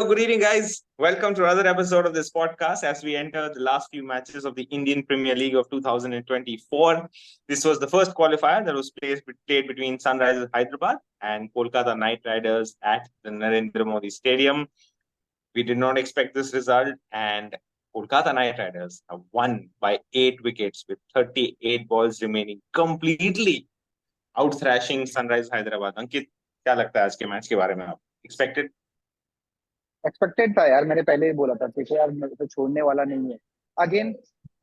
Good evening, guys. Welcome to another episode of this podcast as we enter the last few matches of the Indian Premier League of 2024. This was the first qualifier that was played between Sunrisers Hyderabad and Kolkata Knight Riders at the Narendra Modi Stadium. We did not expect this result, and Kolkata Knight Riders have won by 8 wickets with 38 balls remaining, completely out thrashing Sunrisers Hyderabad. Ankit, क्या लगता है आज के match के बारे में आप? Expected? Expected था यार, मैंने पहले ही बोला था केकेआर मेरे को छोड़ने वाला नहीं है. Again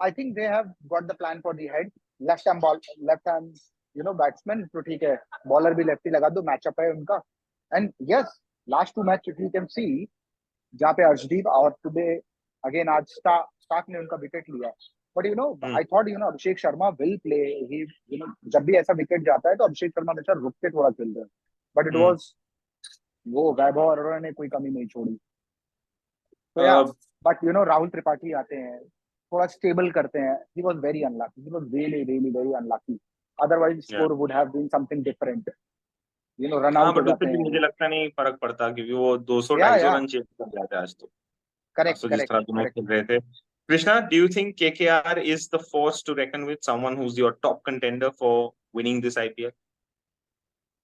I think they have got the plan for the head. Left hand ball, left hand batsman, तो ठीक है, बॉलर भी लेफ्टी लगा दो, मैचअप है उनका. And yes, last two match if you can see, जहाँ पे अर्शदीप और टुडे अगेन आज स्टार्क ने उनका विकेट लिया. But I thought Abhishek Sharma will play. ही जब भी ऐसा विकेट जाता है तो अभिषेक शर्मा हमेशा रुक के थोड़ा खेलते हैं. बट इट वाज वो वैभव अरोड़ा ने कोई कमी नहीं छोड़ी. बट राहुल त्रिपाठी आते हैं, थोड़ा स्टेबल करते हैं. He was very unlucky. He was really really very unlucky. Otherwise score would have been something different. Run out हो जाते हैं. मुझे लगता नहीं फर्क पड़ता क्योंकि वो 200-250 रन चेज कर जाते हैं आज तो. करेक्ट जिस तरह तुम खेल रहे थे. Krishna, do you think KKR is the force to reckon with, someone who's your top contender for winning this IPL?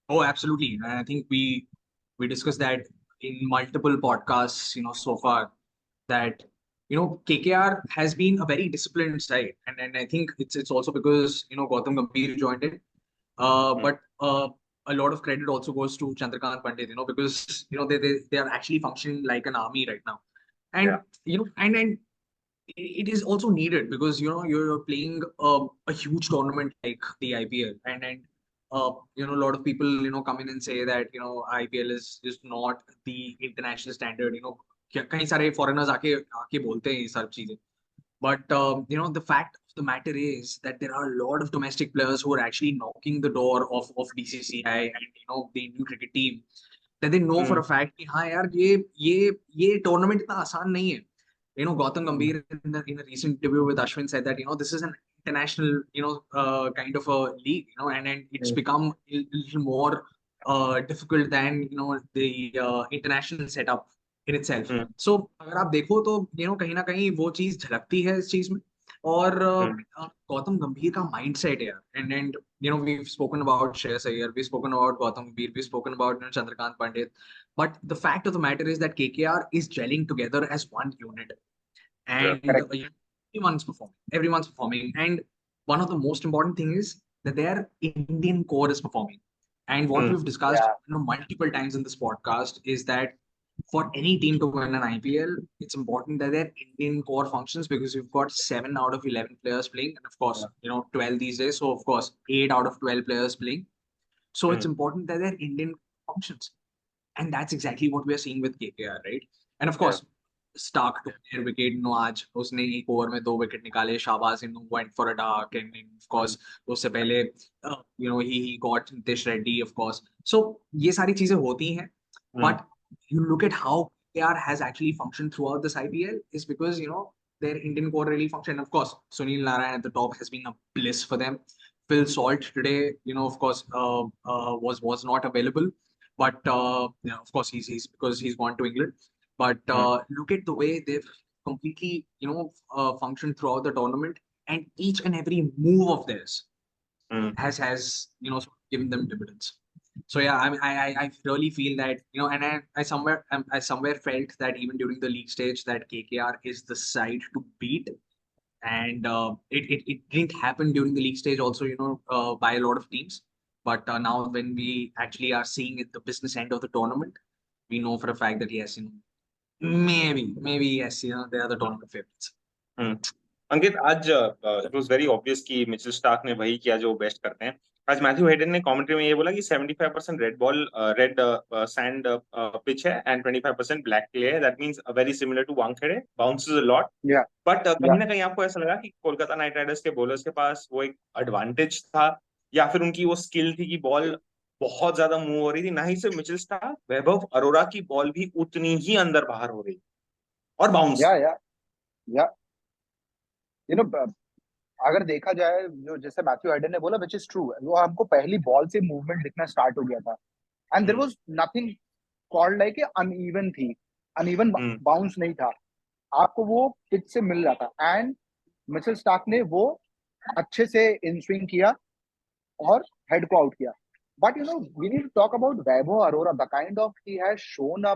Oh, absolutely. I think we discussed that in multiple podcasts, so far, that KKR has been a very disciplined side, and I think it's also because Gautam Gambhir joined it. But a lot of credit also goes to Chandrakant Pandit, because they are actually functioning like an army right now, and and it is also needed because you're playing a huge tournament like the IPL, and a lot of people come in and say that IPL is not the international standard. कई सारे foreigners आके बोलते हैं ये सब चीजें. But the fact of the matter is that there are a lot of domestic players who are actually knocking the door of Bcci and the Indian cricket team, that they know for a fact कि हाँ यार ये tournament इतना आसान नहीं है. Gautam Gambhir in a recent interview with Ashwin said that this is an international kind of a league, and it's become a little more difficult than the international setup in itself. So अगर आप देखो तो कहीं ना कहीं वो चीज झलकती है इस चीज में. और गौतम गंभीर का माइंडसेट है. and we've spoken about Shreyas Iyer, we've spoken about Gautam Gambhir, we've spoken about Chandrakant Pandit, but the fact of the matter is that KKR is gelling together as one unit, and everyone's performing, and one of the most important thing is that their Indian core is performing. And what we've discussed multiple times in this podcast is that for any team to win an IPL, it's important that their Indian core functions, because you've got 7 out of 11 players playing, and of course 12 these days, so of course 8 out of 12 players playing. So it's important that their Indian functions, and that's exactly what we're seeing with KKR, right? And of course Stark took their wicket. आज उसने एक over में 2 wicket निकाले. Shahbaz went for a duck, and of course उससे पहले he got Nitish Reddy, of course. So ये सारी चीजें होती हैं, but you look at how KKR has actually functioned throughout this IPL is because their Indian core really functioned. Of course Sunil Narine at the top has been a bliss for them. Phil Salt today of course was not available, but of course he's because he's gone to England. But look at the way they've completely functioned throughout the tournament, and each and every move of theirs has given them dividends. So yeah, I really feel that and I somewhere felt that even during the league stage that KKR is the side to beat, and it didn't happen during the league stage also by a lot of teams. But now when we actually are seeing it, the business end of the tournament, we know for a fact that yes, maybe yes, they are the tournament favorites. अंकित, आज it was very obvious कि Mitchell Starc ने वही किया जो best करते हैं. आज Matthew Hayden ने कमेंट्री में ये बोला कि 75% रेड सैंड पिच है एंड 25% ब्लैक क्ले है. That means very similar to Wankhede, bounces a lot. But कहीं ना कहीं आपको ऐसा लगा कि कोलकाता नाइट राइडर्स के बॉलर्स के पास वो एक एडवांटेज था, या फिर उनकी वो स्किल थी कि बॉल बहुत ज्यादा मूव हो रही थी? ना ही सिर्फ मिचेल स्टार्क, वैभव अरोड़ा की बॉल भी उतनी ही अंदर बाहर हो रही और बाउंस. अगर देखा जाए, जो जैसे मैथ्यू हेडन ने बोला, विच इज ट्रू, वो हमको पहली बॉल से मूवमेंट दिखना स्टार्ट हो गया था, and there was nothing called like uneven थी. अनइवन बाउंस नहीं था, आपको वो पिच से मिल रहा था। एंड मिचेल स्टार्क ने वो अच्छे से इन स्विंग किया और हेड को आउट किया। But we need to talk about Vaibhav Arora, the kind of he has shown a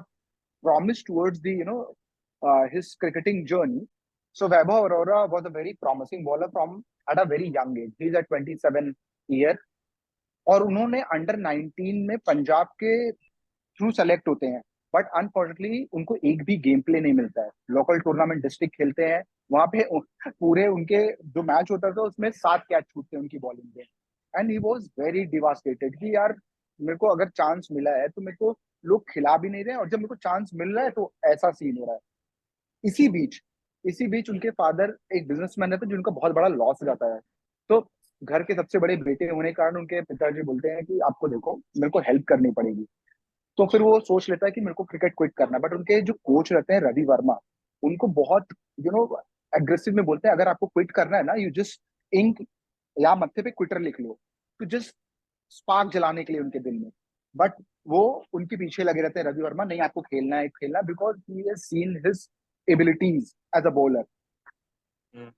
promise towards the his cricketing journey. So Vaibhav Arora was a very promising bowler from at a very young age. He's at 27 year, और उन्होंने under 19 में पंजाब के through select होते हैं। But unfortunately उनको एक भी game play नहीं मिलता है। लोकल टूर्नामेंट डिस्ट्रिक्ट खेलते हैं, वहां पे पूरे उनके जो मैच होता था उसमें 7 कैच छूटते हैं उनकी बॉलिंग पे। And he was very devastated कि यार मेरे को अगर चांस मिला है तो मेरे को लोग खिला भी नहीं रहे, और जब मेरे को चांस मिल रहा है तो ऐसा सीन हो रहा है। इसी बीच उनके फादर एक बिजनेसमैन रहते हैं, जिनका बहुत बड़ा लॉस हो जाता है। तो घर के सबसे बड़े बेटे होने के कारण उनके पिताजी बोलते हैं कि आपको देखो मेरे को हेल्प करनी पड़ेगी। तो फिर वो सोच लेता है कि मेरे को क्रिकेट क्विट करना है। बट उनके जो कोच रहते हैं रवि वर्मा, उनको बहुत एग्रेसिव में बोलते हैं अगर आपको क्विट करना है ना, यू जस्ट इंक या मत्थे पे क्विटर लिख लो, तो जस्ट स्पार्क जलाने के लिए उनके दिल में। बट वो उनके पीछे लगे रहते हैं रवि वर्मा, नहीं आपको खेलना है खेलना, because he has seen his abilities as a bowler.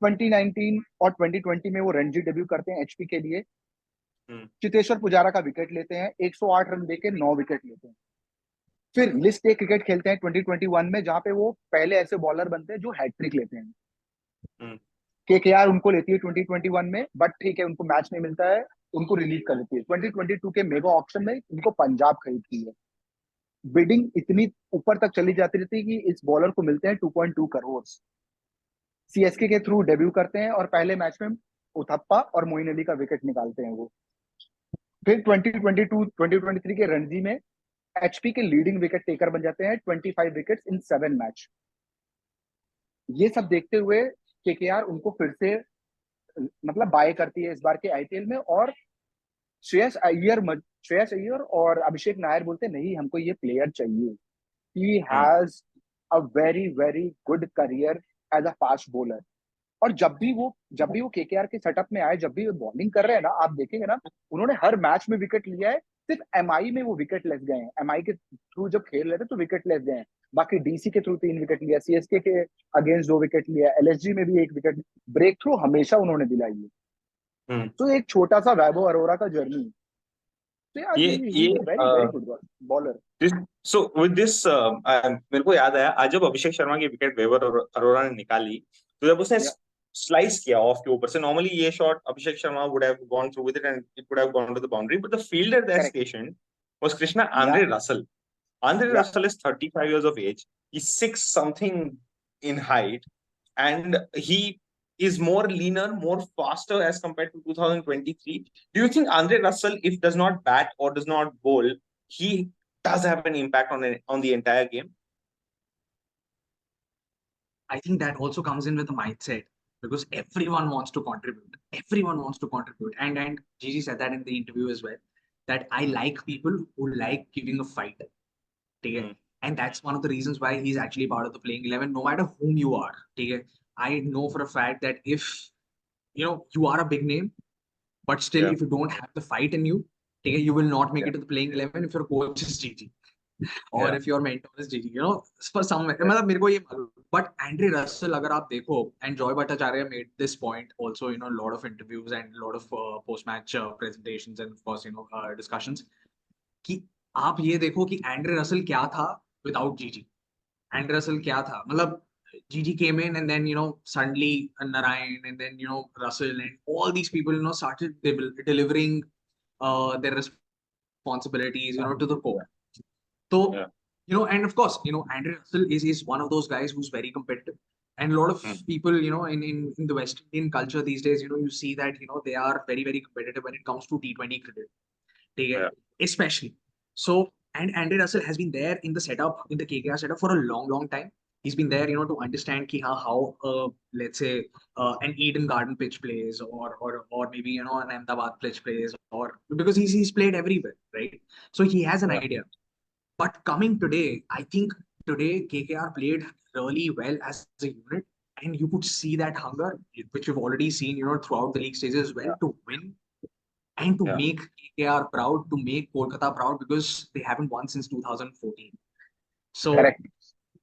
2019 और 2020 में वो रणजी डेब्यू करते हैं एचपी के लिए। चितेश्वर पुजारा का विकेट लेते हैं, 108 रन देके 9 विकेट लेते हैं। फिर लिस्ट ए क्रिकेट खेलते हैं 2021 में, जहां पे वो पहले ऐसे बॉलर बनते हैं जो हैट्रिक लेते हैं। केकेआर उनको लेती है 2021 में, बट ठीक है उनको मैच नहीं मिलता है, उनको रिलीज कर देती है। 2022 के मेगा ऑक्शन में उनको पंजाब खरीदती है। बिडिंग इतनी ऊपर तक चली जाती रहती है कि इस बॉलर को मिलते हैं 2.2 करोड़। सीएसके के थ्रू डेब्यू करते हैं और पहले मैच में उथप्पा और मोइन अली का विकेट निकालते हैं वो। फिर 2022-2023 के रणजी में एचपी के लीडिंग विकेट टेकर बन जाते हैं, 25 विकेट्स इन 7 मैच। ये सब देखते हुए केकेआर उनको फिर से मतलब बाय करती है इस बार के आईपीएल में। और श्रेयस अय्यर और अभिषेक नायर बोलते हैं नहीं हमको ये प्लेयर चाहिए, he has a very very good career as a fast bowler. और जब भी वो केकेआर के सेटअप में आए, जब भी वो बॉलिंग कर रहे हैं ना, आप देखेंगे ना उन्होंने हर मैच में विकेट लिया है। सिर्फ एमआई में वो विकेट लेस गए हैं, एमआई के थ्रू जब खेल रहे थे तो विकेट लेस गए हैं। बाकी डीसी के थ्रू 3 विकेट लिया, सीएसके के अगेंस्ट 2 विकेट लिया, एलएसजी में भी 1 विकेट। ब्रेक थ्रू हमेशा उन्होंने दिलाई है। तो एक छोटा सा वैभव अरोरा का जर्नी। तो यार he is a very very good bowler. So with this मेरे को याद आया आज जब अभिषेक शर्मा की विकेट वैभव अरोरा ने निकाली, तो जब उसने स्लाइस किया ऑफ के ऊपर से, नॉर्मली ये shot Abhishek Sharma would have gone through with it and it would have gone to the boundary, but the fielder that station was Krishna Andre Russell. Andre Russell is 35 years of age. He's 6 something in height, and he is more leaner, more faster as compared to 2023. Do you think Andre Russell, if does not bat or does not bowl, he does have an impact on the entire game? I think that also comes in with the mindset, because everyone wants to contribute. Everyone wants to contribute, and Gigi said that in the interview as well, that I like people who like giving a fight. And that's one of the reasons why he's actually part of the playing 11, no matter whom you are. I know for a fact that if you are a big name, but still if you don't have the fight in you, you will not make it to the playing 11 if your coach is Gigi or if your mentor is Gigi, for some मतलब मेरे को ये but Andre Russell अगर आप देखो, and Joy Bhattacharya made this point also, a lot of interviews and a lot of post-match presentations and of course discussions, कि आप ये देखो कि एंड्रे रसल क्या था विदाउट जीजी. एंड्रे रसल क्या था, मतलब जीजी came in and then suddenly Narayan and then Russell and all these people started delivering their responsibilities to the core. So and of course Andre Russell is one of those guys who's very competitive, and a lot of people in the West Indian culture these days you see that they are very very competitive when it comes to T20 cricket, especially. So, and Andre Russell has been there in the setup, in the KKR setup for a long, long time. He's been there, to understand ki how let's say an Eden Garden pitch plays, or maybe an Ahmedabad pitch plays, or because he's played everywhere, right? So he has an idea. But coming today, I think today KKR played really well as a unit, and you could see that hunger, which we've already seen, throughout the league stages as well, to win. And to make KKR proud, to make Kolkata proud, because they haven't won since 2014. So,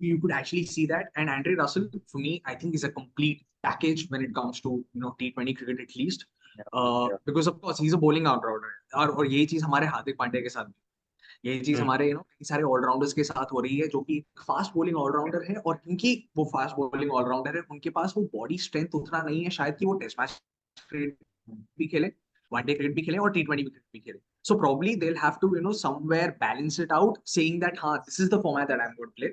you could actually see that. And Andre Russell, for me, I think is a complete package when it comes to T20 cricket at least. Because of course he's a bowling all-rounder. और ये चीज हमारे हार्दिक पांड्या के साथ भी, ये चीज हमारे कई सारे ऑलराउंडर्स के साथ हो रही है, जो कि फास्ट बॉलिंग ऑलराउंडर है, और क्योंकि वो फास्ट बॉलिंग ऑलराउंडर है, उनके पास वो बॉडी स्ट्रेंथ उतना नहीं है शायद कि वो टेस्ट मैच क्रिकेट भी खेले, वनडे क्रिकेट भी खेले और T20 क्रिकेट भी खेले. So probably they'll have to somewhere balance it out, saying that this is the format that I'm going to play,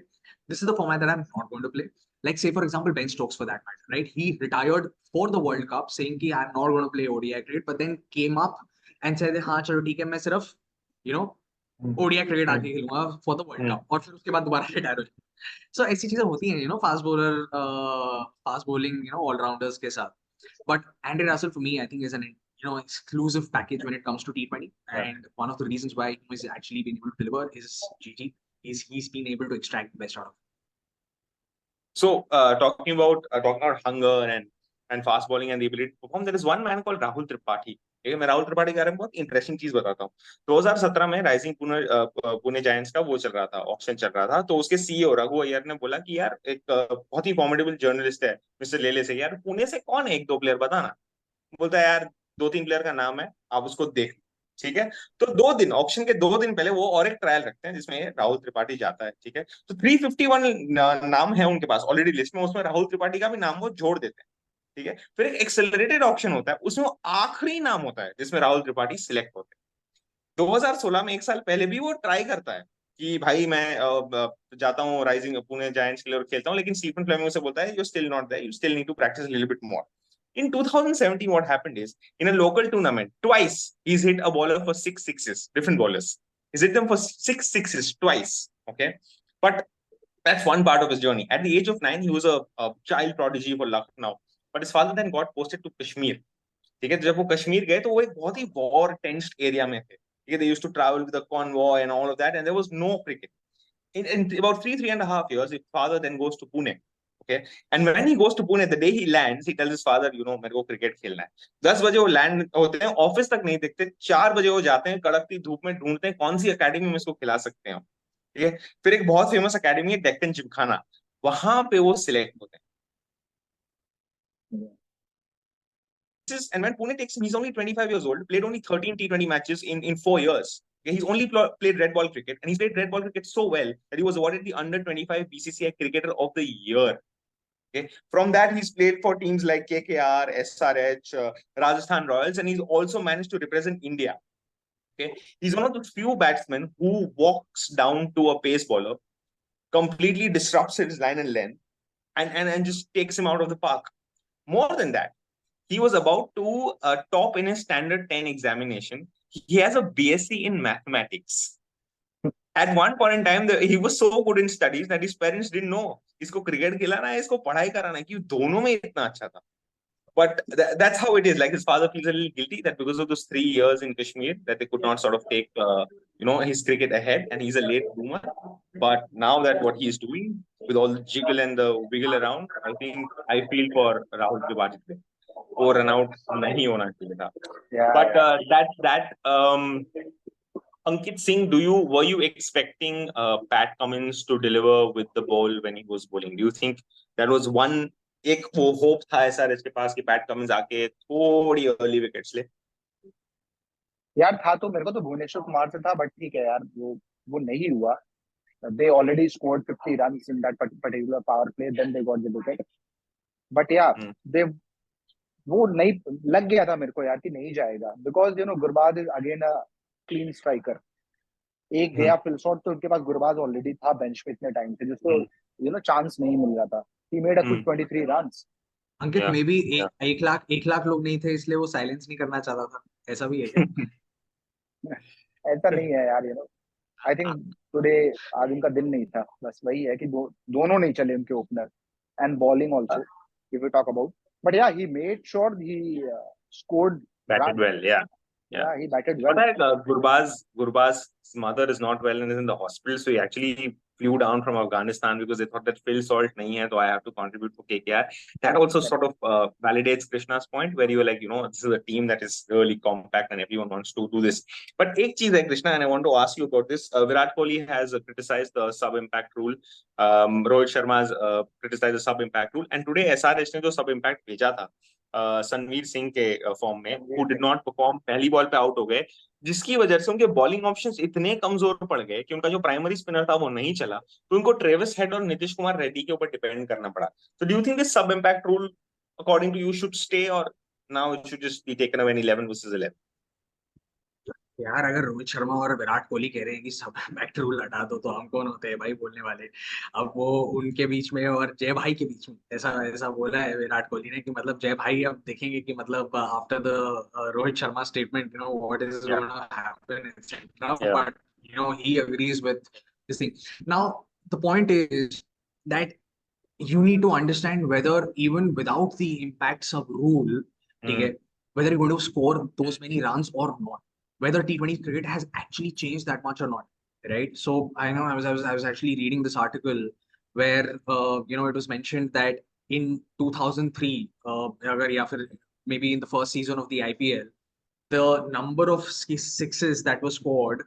this is the format that I'm not going to play. Like say for example Ben Stokes for that matter, right? He retired for the World Cup saying कि I'm not going to play ODI cricket, but then came up and said हाँ चलो ठीक है, मैं सिर्फ ODI cricket आके खेलूंगा for the world cup, और फिर उसके बाद दोबारा रिटायर हो जाए. सो ऐसी चीजें होती हैं फास्ट बॉलिंग ऑलराउंडर्स के साथ. But Andre Russell for me I think is an exclusive package when it comes to T20, and one of the reasons why he has actually been able to deliver is GG. He's been able to extract the best out of it. So talking about hunger and fast bowling and the ability to perform, there is one man called Rahul Tripathi. मैं राहुल त्रिपाठी के बारे में बहुत interesting चीज बताता हूँ. 2017 में rising Pune giants का वो चल रहा था, ऑक्शन चल रहा था. तो उसके सीईओ रघु अय्यर ने बोला कि यार एक बहुत ही फॉर्मिडेबल जर्नलिस्ट है मिस्टर लेले से, यार पुणे से कौन है एक दो प्लेयर बताना. बोलता है यार 2-3 प्लेयर का नाम है, आप उसको देख. ठीक है. तो ऑक्शन के 2 दिन पहले वो और एक ट्रायल रखते हैं जिसमें राहुल त्रिपाठी जाता है. ठीक है. तो 351 नाम है उनके पास ऑलरेडी लिस्ट में, उसमें राहुल त्रिपाठी का भी नाम वो जोड़ देते हैं. ठीक है. फिर एक एक्सेलरेटेड ऑक्शन होता है, उसमें आखिरी नाम होता है जिसमें राहुल त्रिपाठी सिलेक्ट होते हैं. 2016 में एक साल पहले भी वो ट्राई करता है कि भाई मैं जाता हूँ राइजिंग पुणे जायंट्स के लिए और खेलता हूँ, लेकिन स्टीफन फ्लेमिंग से बोलता है you still not there, you still need to practise a little bit more. In 2017, what happened is, in a local tournament, twice he's hit a bowler for 6 sixes, different bowlers. He's hit them for 6 sixes twice. Okay. But that's one part of his journey. At the age of 9, he was a child prodigy for Lucknow. But his father then got posted to Kashmir. ठीक है. जब वो कश्मीर गए तो वो एक बहुत ही war tensed area में थे. ठीक है. They used to travel with a convoy and all of that, and there was no cricket. In about 3.5 years, his father then goes to Pune. Okay. And when he goes to Pune, the day he lands, he tells his father, मेरे को cricket खेलना है. 10 बजे वो land होते हैं, office तक नहीं दिखते. 4 बजे वो जाते हैं, कड़कती धूप में ढूंढते हैं कौन सी अकेडमी में इसको खिला सकते हैं. ठीक है. फिर एक बहुत फेमस अकेडमी है डेक्कन जिमखाना, वहां पे वो सिलेक्ट होते हैं. And when Pune takes him, he's only 25 years old, played only 13 T20 matches in 4 years. Okay, he's only played red ball cricket, and he's played red ball cricket so well that he was awarded the under 25 Bcci Cricketer of the Year. Okay. From that, he's played for teams like KKR, SRH, Rajasthan Royals, and he's also managed to represent India. Okay. He's one of the few batsmen who walks down to a pace bowler, completely disrupts his line and length, and just takes him out of the park. More than that, he was about to top in his standard 10 examination. He has a Bsc in mathematics. At one point in time, he was so good in studies that his parents didn't know इसको cricket खिलाना है, इसको पढ़ाई कराना है, कि दोनों में इतना अच्छा था. But that's how it is. Like his father feels a little guilty that because of those 3 years in Kashmir that they could not sort of take his cricket ahead, and he's a late bloomer. But now that what he's doing with all the jiggle and the wiggle around, I think I feel for Rahul Tripathi. वो run out नहीं होना चाहिए था. But Ankit Singh, were you expecting Pat Cummins to deliver with the ball when he was bowling? Do you think that was एक वो hope था SRH के पास कि Pat Cummins आके थोड़ी early wickets ले? यार था तो मेरे को तो भुवनेश्वर कुमार से था, बट ठीक है यार, वो नहीं हुआ. They already scored 50 runs in that particular power play, then they got the wicket. But yeah, वो नहीं लग गया था मेरे को यार कि नहीं जाएगा, because Gurbaz is again a clean striker. एक गया फिल शॉट तो उनके पास गुरबाज ऑलरेडी था बेंच पे इतने टाइम से, जिसको चांस नहीं मिल रहा था. He made a good 23 runs. Ankit may be 1 lakh लोग नहीं थे इसलिए वो साइलेंस नहीं करना चाहता था, ऐसा भी है क्या? ऐसा नहीं है यार, आई थिंक टुडे आज उनका दिन नहीं था. बस वही है कि दोनों नहीं चले उनके opener, and bowling also if we talk about. But yeah he made sure he scored, batted well. Yeah, he batted well. But Gurbaz's mother is not well and is in the hospital, so he actually flew down from Afghanistan because they thought that Phil Salt nahi hai, so I have to contribute for KKR. That also sort of validates Krishna's point, where you were like, this is a team that is really compact and everyone wants to do this. But ek cheez hai, Krishna, and I want to ask you about this. Virat Kohli has criticized the sub-impact rule. Rohit Sharma has criticized the sub-impact rule. And today SRH ने जो sub-impact भेजा था संवीर सिंह के form में, who did not perform, पहली ball पे out हो गए, जिसकी वजह से उनके बॉलिंग ऑप्शंस इतने कमजोर पड़ गए कि उनका जो प्राइमरी स्पिनर था वो नहीं चला, तो उनको ट्रेविस हेड और नीतीश कुमार रेड्डी के ऊपर डिपेंड करना पड़ा. So do you think this sub-impact rule, according to you, should stay, or now it should just be taken away in 11 versus 11? यार अगर रोहित शर्मा और विराट कोहली कह रहे हैं कि सब इम्पैक्ट रूल हटा दो, तो हम कौन होते हैं भाई बोलने वाले. अब वो उनके बीच में और जय भाई के बीच में ऐसा ऐसा बोला है विराट कोहली ने कि मतलब जय भाई अब देखेंगे कि मतलब after the Rohit Sharma statement what is gonna happen etcetera, but he agrees with this thing. Now the point is that you need to understand whether even without the impact sub rule, whether you're going to score those many runs or not, whether T20 cricket has actually changed that much or not, right? So I know I was actually reading this article where it was mentioned that in 2003, maybe in the first season of the IPL, the number of sixes that was scored,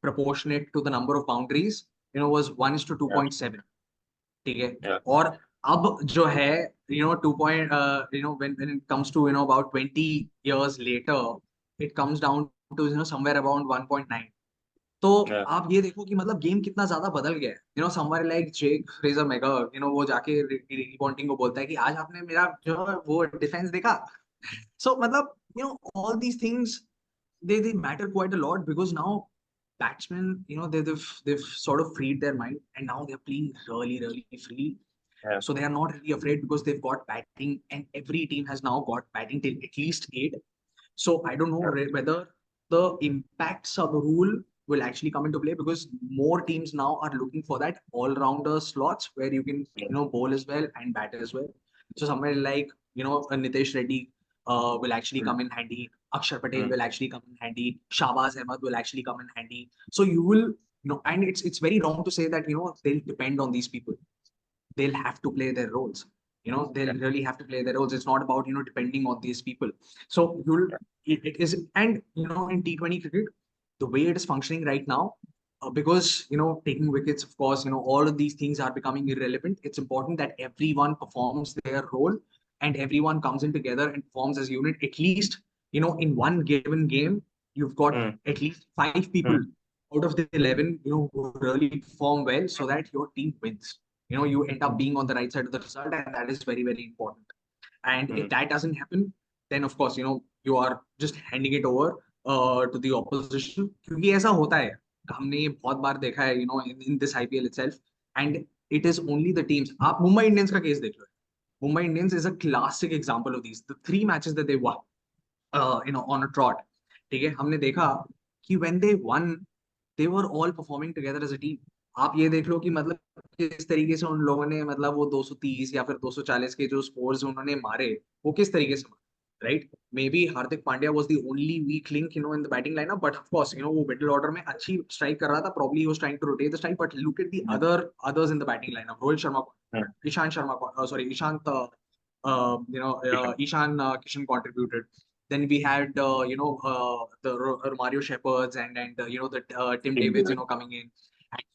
proportionate to the number of boundaries, was 1:2.7. ठीक है. और अब जो है 2 point when it comes to about 20 years later, it comes down to somewhere around 1.9. तो आप ये देखो कि मतलब गेम कितना ज्यादा बदल गया है. somewhere like Jake Fraser Megger, वो जाके रिपोर्टिंग को बोलता है कि आज आपने मेरा जो वो डिफेंस देखा. So मतलब all these things they matter quite a lot, because now batsmen, they've sort of freed their mind, and now they're playing really freely. So they are not really afraid because they've got batting, and every team has now got batting till at least 8. So I don't know whether the impact sub rule will actually come into play, because more teams now are looking for that all-rounder slots where you can bowl as well and bat as well. So somewhere like Nitesh Reddy will actually come in handy. Akshar Patel will actually come in handy. Shahbaz Ahmed will actually come in handy. So you will, and it's very wrong to say that they'll depend on these people. They'll have to play their roles. They'll really have to play their roles. It's not about depending on these people. So it is, and in T20 cricket, the way it is functioning right now, because taking wickets, of course, all of these things are becoming irrelevant. It's important that everyone performs their role and everyone comes in together and forms as a unit. At least in one given game, you've got at least 5 people out of the 11 who really perform well, so that your team wins. You end up being on the right side of the result, and that is very important. And if that doesn't happen, then of course you are just handing it over to the opposition. क्योंकि ऐसा होता है, हमने ये बहुत बार देखा है in this IPL itself, and it is only the teams. आप मुंबई इंडियंस का केस देख लो. Mumbai Indians is a classic example of these. The 3 matches that they won, on a trot. ठीक है, हमने देखा कि when they won, they were all performing together as a team. आप ये देख लो कि मतलब किस तरीके से उन लोगों ने मतलब वो 230 या फिर 240 के जो स्कोर्स उन्होंने मारे, वो किस तरीके से मारे, right? Maybe Hardik Pandya was the only weak link, in the batting lineup, but of course, वो middle order में अच्छी strike कर रहा था. Probably he was trying to rotate the strike, but look at the others in the batting lineup. Rohit Sharma, Ishan Kishan contributed. Then we had the Mario Shepherds and the Tim Davids coming in.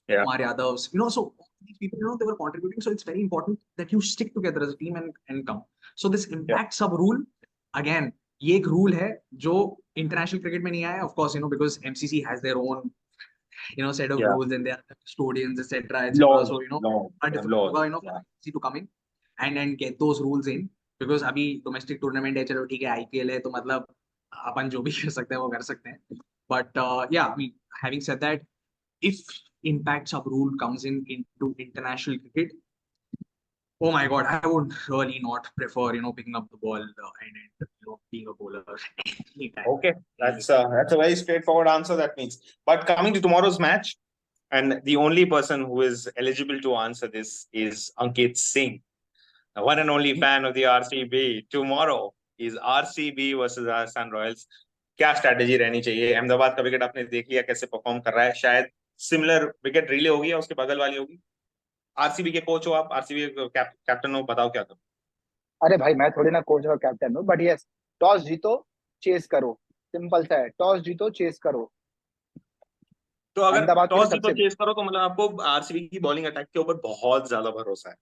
Kumar Yadavs, so these people, they were contributing. So it's very important that you stick together as a team and come. So this impact sub rule, again, ये एक rule है जो international cricket में नहीं आया. Of course, because MCC has their own set of rules, and their custodians, etc. So a different for MCC to come in and get those rules in, because अभी domestic tournament है, चलो ठीक है, IPL है, तो मतलब अपन जो भी कर सकते हैं वो कर सकते हैं. But I mean, having said that, if impact sub rule comes into international cricket, oh my God, I would really not prefer picking up the ball and being a bowler. Okay, that's a very straightforward answer, that means. But coming to tomorrow's match, and the only person who is eligible to answer this is Ankit Singh, the one and only fan of the RCB. Tomorrow is RCB versus Rajasthan Royals. क्या strategy रहनी चाहिए? अहमदाबाद का wicket आपने देख लिया कैसे perform कर रहा है. शायद सिमिलर विकेट रिले होगी या उसके बगल वाली होगी? आरसीबी के कोच हो आप, आरसीबी के कैप्टन हो, बताओ क्या करो? अरे भाई मैं थोड़ी ना कोच और कैप्टन हूँ, बट यस, टॉस जीतो, चेस करो, सिंपल सा है, टॉस जीतो, चेस करो। तो अगर अहमदाबाद के लिए टॉस जीतो सबसे चेस करो तो मतलब आपको आरसीबी की बॉलिंग अटैक के ऊपर बहुत ज्यादा भरोसा है?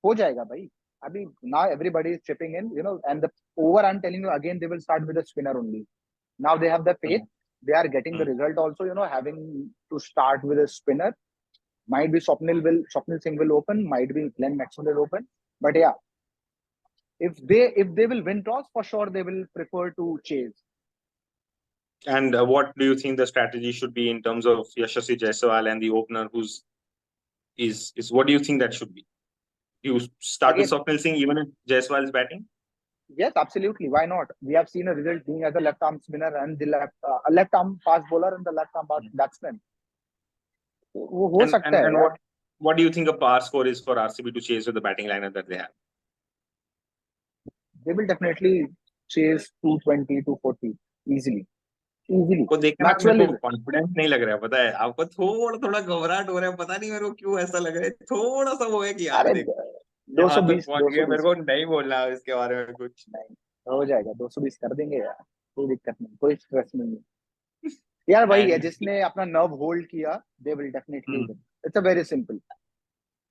हो जाएगा भाई। अभी now everybody is chipping in, and the over, I'm telling you again, they will start with a spinner only. Now they have the faith. They are getting the result also, having to start with a spinner. Might be Swapnil Singh will open, might be Glenn Maxwell will open. But yeah, if they will win toss, for sure they will prefer to chase. And what do you think the strategy should be in terms of Yashasvi Jaiswal and the opener is what do you think that should be? You start with Swapnil Singh even if Jaiswal is batting? Yes, absolutely. Why not? We have seen a result being as a left arm spinner and the left arm fast bowler and the left arm batsman. वो हो सकता है यार. What do you think a par score is for RCB to chase with the batting lineup that they have? They will definitely chase 220, 240 easily. को देखकर मेरे को confidence नहीं लग रहा है, पता है आपको, थोड़ा घबराहट हो रहा है, पता नहीं मेरे को क्यों ऐसा लग रहा है, थोड़ा सा वो है कि यार देख 220 पहुंच गया, मेरे को नहीं बोलना इसके बारे में कुछ नहीं, हो जाएगा 220 कर देंगे यार, कोई दिक्कत नहीं, कोई स्ट्रेस नहीं है यार। वही है जिसने अपना नर्व होल्ड किया, they will definitely win, it's a very simple.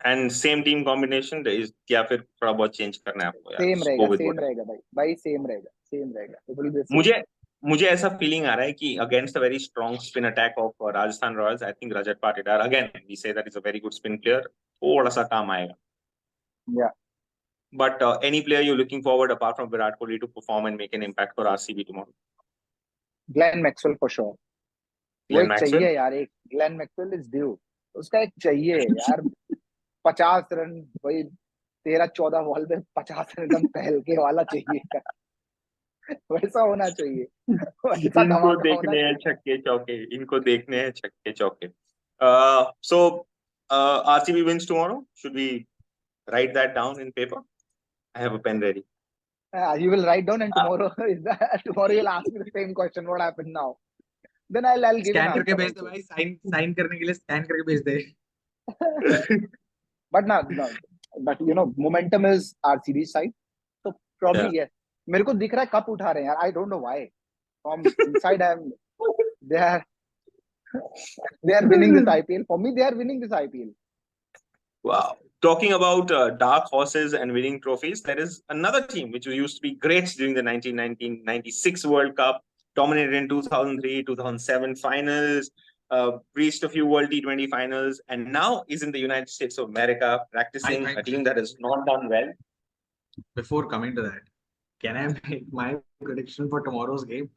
And same team combination या फिर थोड़ा बहुत चेंज करना है आपको यार? सेम रहेगा भाई सेम रहेगा। मुझे ऐसा फीलिंग आ रहा है कि against a very strong spin attack of Rajasthan Royals, I think Rajat Patidar again we see that is a very good spin player, थोड़ा सा काम आएगा। या But any player you're looking forward apart from Virat Kohli to perform and make an impact for RCB tomorrow? Glenn Maxwell for sure. Glenn Maxwell चाहिए यार, एक Glenn Maxwell is due, उसका एक चाहिए यार। 50 रन वही 13-14 बॉल में 50 run एकदम पहलके वाला चाहिए वैसा होना चाहिए। इनको देखने हैं छक्के चौके, इनको देखने हैं छक्के चौके। So RCB wins tomorrow. Should we write that down in paper? I have a pen ready. You will write down and tomorrow tomorrow you'll ask me the same question, what happened now? Then I'll give scan करके भेज दे भाई, sign करने के लिए scan करके भेज दे। but momentum is RCB side, so probably yes. मेरे को दिख रहा है कप उठा रहे हैं यार, I don't know why. From inside they are winning this IPL. For me, they are winning this IPL. Wow. Talking about dark horses and winning trophies, there is another team which used to be great during the 1996 World Cup, dominated in 2003, 2007 finals, reached a few World T20 finals, and now is in the United States of America practicing, a team that has not done well. Before coming to that, can I make my prediction for tomorrow's game?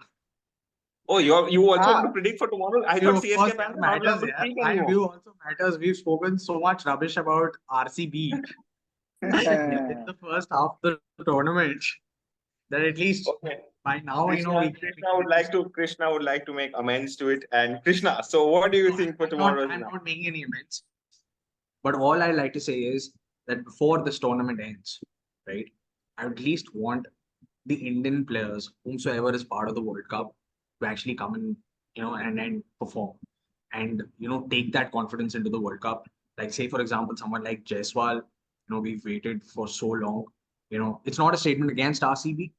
Oh, you also want to predict for tomorrow? I thought CSK fans matters. My view also matters. We've spoken so much rubbish about RCB in the first half of the tournament that at least by now Krishna would like to make amends to it. And Krishna, so what do you think for tomorrow? I'm not making any amends. But all I like to say is that before this tournament ends, right, I at least want the Indian players, whomsoever is part of the World Cup, to actually come and and perform and take that confidence into the World Cup. Like say for example someone like Jaiswal, we've waited for so long. It's not a statement against RCB,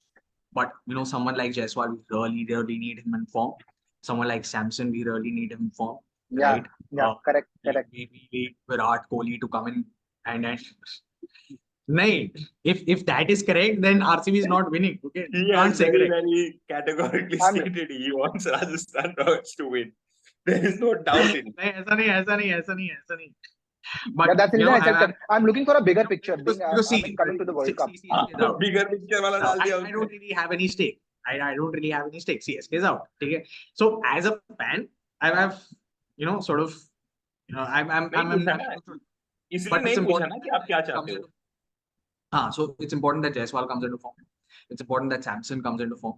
but someone like Jaiswal, we really need him in form. Someone like Samson, we really need him in form. Right? Correct. Maybe Virat Kohli to come in and Nahin, if that is correct, then RCB is not winning. Okay, he has very categorically stated he wants Rajasthan Royals to win. There is no doubt in it. ऐसा नहीं. But that's I'm looking for a bigger picture. Coming to the World Cup. Bigger picture wala dal diya. I don't really have any stake. I don't really have any stake. CSK is out. Okay. So as a fan, I have sort of I'm इसलिए नहीं पूछा ना कि आप क्या चाहते हो. So it's important that Jaiswal comes into form. It's important that Samson comes into form.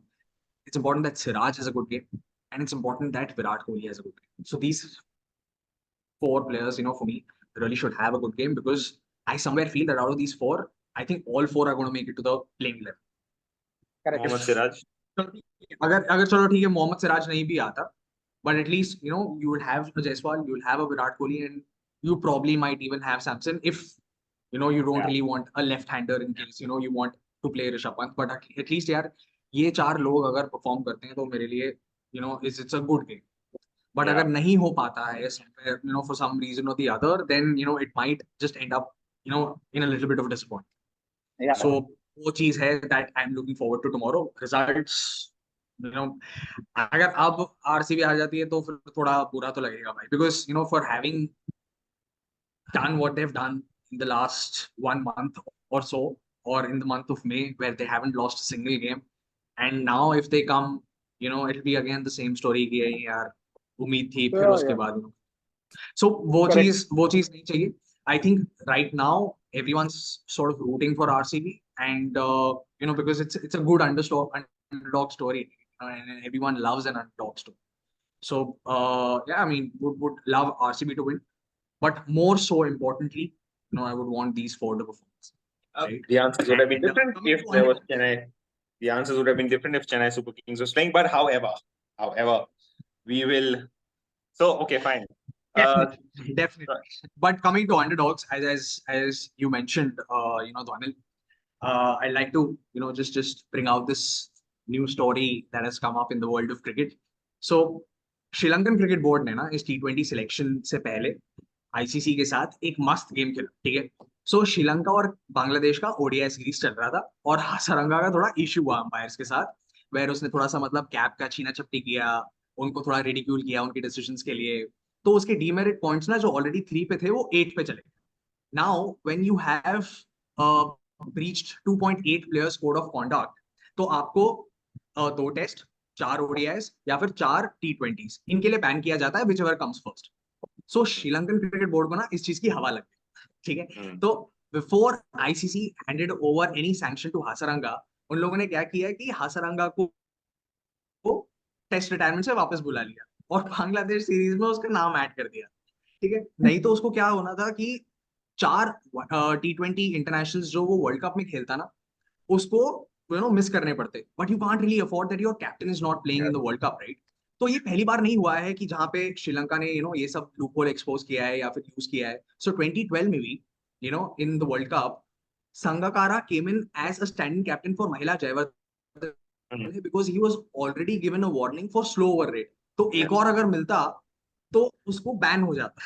It's important that SrhvsKkr has a good game. And it's important that Virat Kohli has a good game. So these 4 players, for me, really should have a good game, because I somewhere feel that out of these 4, I think all 4 are going to make it to the playing level. Correct. Mohammad Siraj. अगर चलो ठीक है, मोहम्मद सिराज नहीं भी आता, but at least you will have a Jaiswal, you will have a Virat Kohli, and you probably might even have Samson if you don't really want a left-hander in case you want to play Rishabh Pant. But at least यार ये चार लोग अगर perform करते हैं तो मेरे लिए it's a good game. But अगर नहीं हो पाता है somewhere for some reason or the other, then it might just end up in a little bit of disappointment. Yeah. So वो चीज है that I'm looking forward to tomorrow. Results, अगर अब आरसीबी आ जाती है तो फिर थोड़ा बुरा तो लगेगा भाई, because for having done what they've done in the last 1 month or so, or in the month of May, where they haven't lost a single game, and now if they come, it'll be again the same story कि यार उम्मीद थी फिर उसके बाद so वो चीज नहीं चाहिए. I think right now everyone's sort of rooting for RCB, and because it's a good underdog story, and everyone loves an underdog story. So yeah, I mean would love RCB to win, but more so importantly, I would want these four to perform. Right? The answers would have been different if there was Chennai. The answers would have been different if Chennai Super Kings was playing. But however, we will. So okay, fine. Definitely. But coming to underdogs, as you mentioned, Dhanil, I'd like to just bring out this new story that has come up in the world of cricket. So Sri Lankan Cricket Board ने ना इस T20 selection से पहले ICC के साथ एक मस्त game खेला, ठीक है. सो श्रीलंका और बांग्लादेश का ओडीआई सीरीज चल रहा था, और हसरंगा का थोड़ा इशू हुआ अंपायर्स के साथ, वेर उसने थोड़ा सा मतलब कैप का छीना झपटी किया, उनको थोड़ा रिडिक्यूल किया उनके डिसीजंस के लिए. तो उसके डीमेरिट पॉइंट्स ना जो ऑलरेडी 3 पे थे वो 8 पे चले गए. Now when you have breached 2.8 players code of conduct, तो आपको 2 टेस्ट, 4 ओडीआईस या फिर 4 T20s इनके लिए बैन किया जाता है, व्हिचएवर कम्स फर्स्ट. सो श्रीलंकन क्रिकेट बोर्ड को ना इस चीज की हवा लग गई, ठीक है. तो before ICC handed over any sanction to Hasaranga, उन लोगों ने क्या किया कि हासरंगा को टेस्ट रिटायरमेंट से वापस बुला लिया और बांग्लादेश सीरीज में उसका नाम ऐड कर दिया, ठीक है. नहीं तो उसको क्या होना था कि 4 T20 इंटरनेशनल्स जो वो वर्ल्ड कप में खेलता ना, उसको मिस करने पड़ते. But you can't really afford that your captain is not playing in the world cup, right. तो ये पहली बार नहीं हुआ है कि जहां पे श्रीलंका ने ये सब लूपहोल एक्सपोज किया है या फिर यूज किया है. सो 2012 में भी in the world cup Sangakkara came in as a standing captain for Mahela Jayawardene because he was already given a warning for slow over rate. तो एक और अगर मिलता तो उसको बैन हो जाता.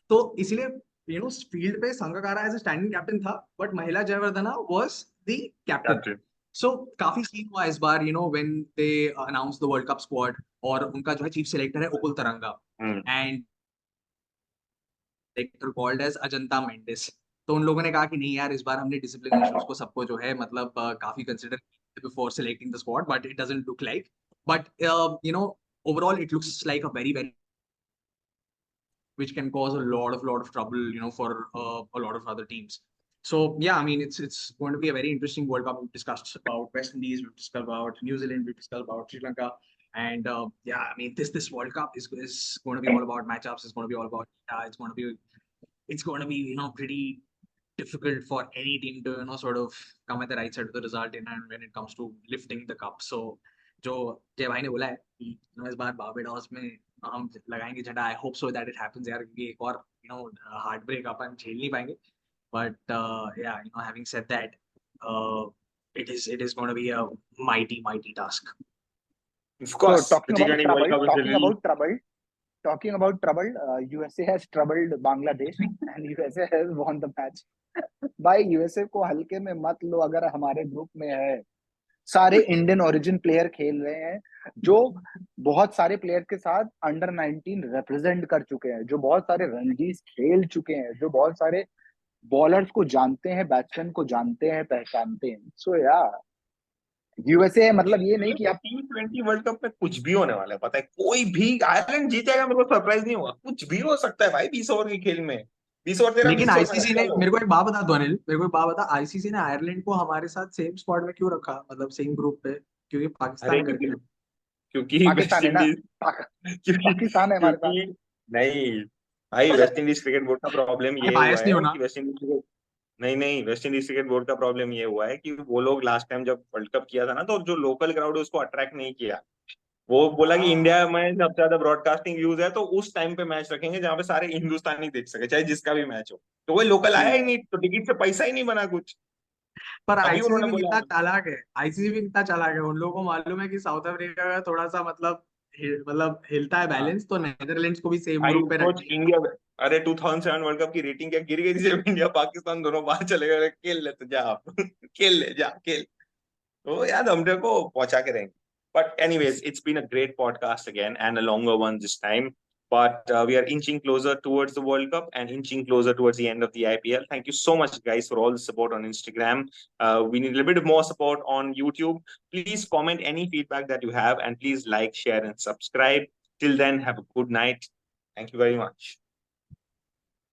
तो इसलिए फील्ड पे Sangakkara as a standing captain था, but Mahela Jayawardene was the captain. So काफी सीन हुआ इस बार when they announce the world cup squad, और उनका जो है चीफ सिलेक्टर है Upul Tharanga, and selector called as Ajantha Mendis. तो उन लोगों ने कहा कि नहीं यार, इस बार हमने डिसिप्लिन इश्यूज को सबको जो है मतलब काफी कंसीडर किया before selecting the squad, but it doesn't look like. But overall it looks like a very which can cause a lot of trouble for a lot of other teams. So yeah, I mean it's going to be a very interesting World Cup. We've discussed about West Indies, we've discussed about New Zealand, we've discussed about Sri Lanka, and yeah, I mean this World Cup is going to be all about matchups. It's going to be all about it's going to be pretty difficult for any team to sort of come at the right side of the result and when it comes to lifting the cup. So जो जय भाई ने बोला है कि इस बार Barbados में हम लगाएंगे झंडा, I hope so that it happens यार, क्योंकि एक और हार्ट ब्रेक अपन झेल नहीं पाएंगे. बट या having said that, it is going to be a mighty task. Of course. So, talking about trouble, USA has troubled Bangladesh and USA has won the match. भाई USA को हल्के में मत लो. अगर हमारे ग्रुप में है, सारे इंडियन ओरिजिन प्लेयर खेल रहे हैं, जो बहुत सारे प्लेयर के साथ अंडर 19 रिप्रेजेंट कर चुके हैं, जो बहुत सारे रणजीज खेल चुके हैं, जो बहुत सारे बॉलर्स को जानते हैं, बैट्समैन को जानते हैं, पहचानते हैं. सो यार यूएसए मतलब ये नहीं कि आप T20 वर्ल्ड कप में कुछ भी होने वाला है. पता है, कोई भी आयरलैंड जीतेगा, मेरे को सरप्राइज नहीं होगा. कुछ भी हो सकता है भाई 20 ओवर के खेल में. 20 ओवर तेरा. लेकिन आईसीसी ने मेरे को एक बात बता, ध्वनिल मेरे को एक बात बता, आईसीसी ने आयरलैंड को हमारे साथ सेम स्क्वाड में क्यों रखा, मतलब सेम ग्रुप पे? क्योंकि पाकिस्तान करके, क्योंकि वेस्ट इंडीज, पाकिस्तान है हमारे साथ. नहीं भाई, वेस्ट इंडीज क्रिकेट बोर्ड का प्रॉब्लम ये हुआ है कि West Indies West Indies cricket board का प्रॉब्लम ये हुआ है कि वो लोग लास्ट टाइम जब वर्ल्ड कप किया था ना, तो जो लोकल क्राउड है उसको अट्रैक्ट नहीं किया. वो बोला कि हाँ। इंडिया में सबसे ज्यादा ब्रॉडकास्टिंग व्यूज है, तो उस टाइम पे मैच रखेंगे जहाँ पे सारे हिंदुस्तानी देख सके, चाहे जिसका भी मैच हो। तो वो लोकल आया ही नहीं, तो टिकट से पैसा ही नहीं बना कुछ। पर अभी आईसीसी उन्होंने भी बोला। कितना चालाक है, आईसीसी भी कितना चालाक है। उन लोगों को मालूम है कि साउथ अफ्रीका का थोड़ा सा मतलब मतलब हिलता है हाँ बैलेंस, तो नेदरलैंड्स को भी सेम भाई, ग्रुप पे रख सोच दिया। इंडिया, अरे 2007 वर्ल्ड कप की रेटिंग क्या गिर गई थी जब इंडिया पाकिस्तान दोनों बाहर चले गए, खेल ले तो जा आप खेल ले जा खेल। तो यार हम तेरे को पहुंचा के रहेंगे। But anyways, it's been a great podcast again and a longer one this time. But we are inching closer towards the World Cup and inching closer towards the end of the IPL. Thank you so much, guys, for all the support on Instagram. We need a little bit more support on YouTube. Please comment any feedback that you have, and please like, share, and subscribe. Till then, have a good night. Thank you very much.